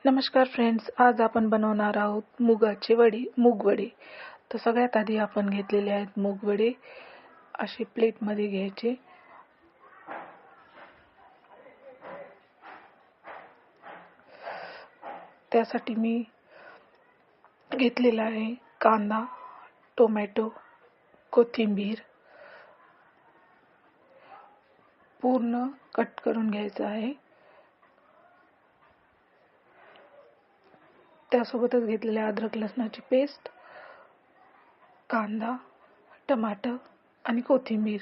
नमस्कार फ्रेंड्स, आज आपण बनवणार आहोत मूग वडे. तर सगळ्यात आधी आपण घेतलेले आहेत मूग वडे. असे प्लेटमध्ये घ्यायचे. त्यासाठी मी घेतलेला आहे कांदा, टोमॅटो, कोथिंबीर पूर्ण कट करून घ्यायचा आहे. त्यासोबतच घेतलेले अद्रक लसणाची पेस्ट, कांदा, टमाटर आणि कोथिंबीर.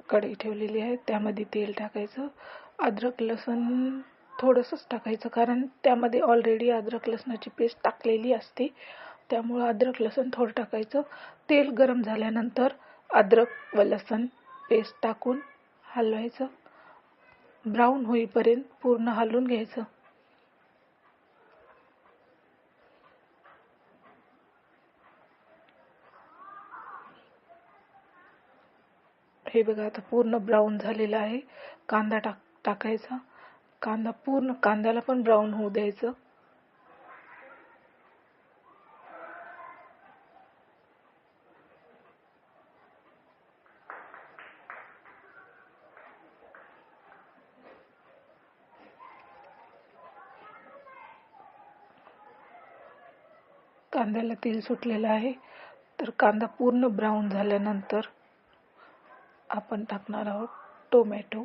कढई ठेवलेली आहे, त्यामध्ये तेल टाकायचं. अद्रक लसूण थोडंसंच टाकायचं, कारण त्यामध्ये ऑलरेडी अद्रक लसणाची पेस्ट टाकलेली असते, त्यामुळं अद्रक लसूण थोडं टाकायचं. तेल गरम झाल्यानंतर अद्रक व लसूण पेस्ट टाकून हलवायचं. ब्राऊन होईपर्यंत पूर्ण हलवून घ्यायचं. हे बघा, आता पूर्ण ब्राऊन झालेला आहे. कांदा टाकायचा. कांद्याला पण ब्राऊन होऊ द्यायचं. कांद्याला तेल सुटलेलं आहे. तर कांदा पूर्ण ब्राऊन झाल्यानंतर आपण टाकणार आहोत टोमॅटो.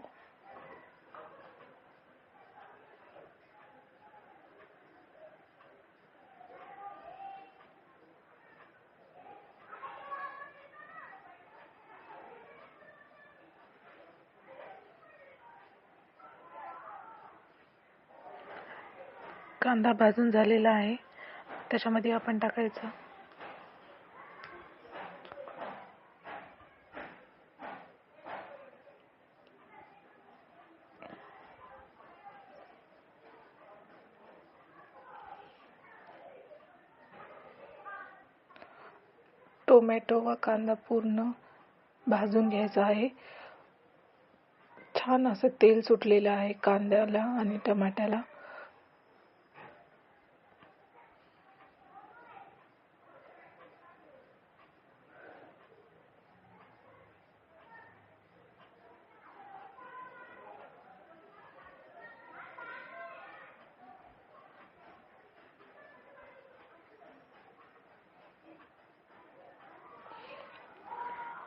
कांदा भाजून झालेला आहे, त्याच्यामध्ये आपण टाकायचं टोमॅटो व कांदा पूर्ण भाजून घ्यायचा आहे. छान असं तेल सुटलेलं आहे कांद्याला आणि टमाट्याला.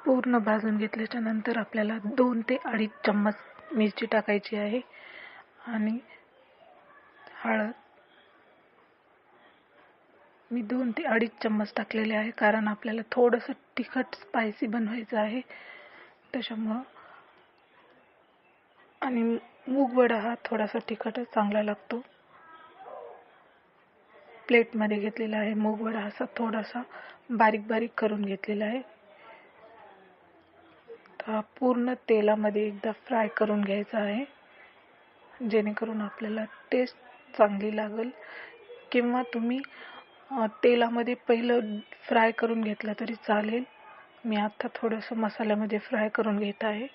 पूर्ण भाजून घेतल्याच्या नंतर आपल्याला 2 ते 2.5 चम्मच मिरची टाकायची आहे आणि हळद मी 2 ते 2.5 चम्मच टाकलेले आहे, कारण आपल्याला थोडंसं तिखट स्पायसी बनवायचं आहे त्याच्यामुळं. आणि मूग वडा हा थोडासा तिखटच चांगला लागतो. प्लेटमध्ये घेतलेला आहे मूग वडा, असा थोडासा बारीक बारीक करून घेतलेला आहे. पूर्ण तेलामध्ये एकदा फ्राय करून घ्यायचा आहे, जेणेकरून आपल्याला टेस्ट चांगली लागेल. किंवा तुम्ही तेलामध्ये पहिलं फ्राय करून घेतलं तरी चालेल. मी आता थोडंसं मसाल्यामध्ये फ्राय करून घेत आहे.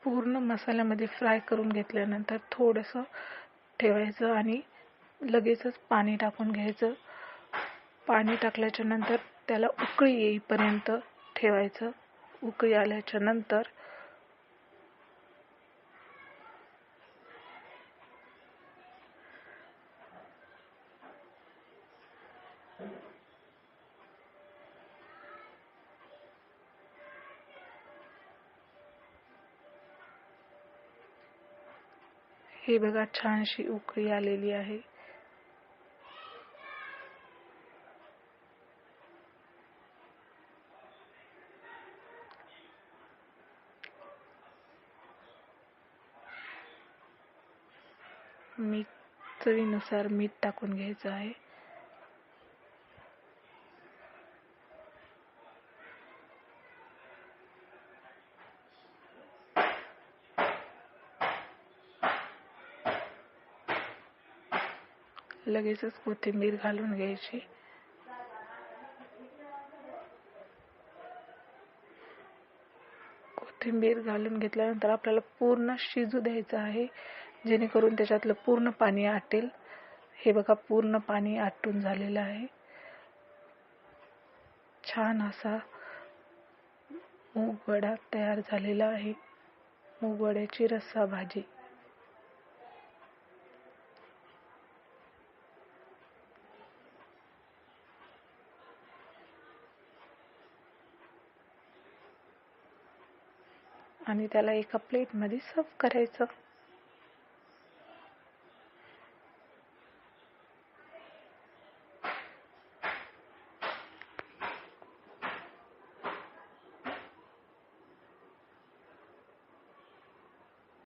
पूर्ण मसाल्यामध्ये फ्राय करून घेतल्यानंतर थोडंसं ठेवायचं आणि लगेचच पाणी टाकून घ्यायचं. पाणी टाकल्याच्या नंतर त्याला उकळी येईपर्यंत ठेवायचं. उकळी आल्याच्या नंतर हे बघा, छानशी उकळी आलेली आहे. चवीनुसार मीठ टाकून घ्यायचं आहे. लगेचच कोथिंबीर घालून घ्यायची. कोथिंबीर घालून घेतल्यानंतर आपल्याला पूर्ण शिजू द्यायचं आहे, जेणेकरून त्याच्यातलं पूर्ण पाणी आटेल. हे बघा, पूर्ण पाणी आटून झालेलं आहे. छान असा मूग वडा तयार झालेला आहे. मूग वड्याची रस्सा भाजी. आणि त्याला एका प्लेटमध्ये सर्व करायचं.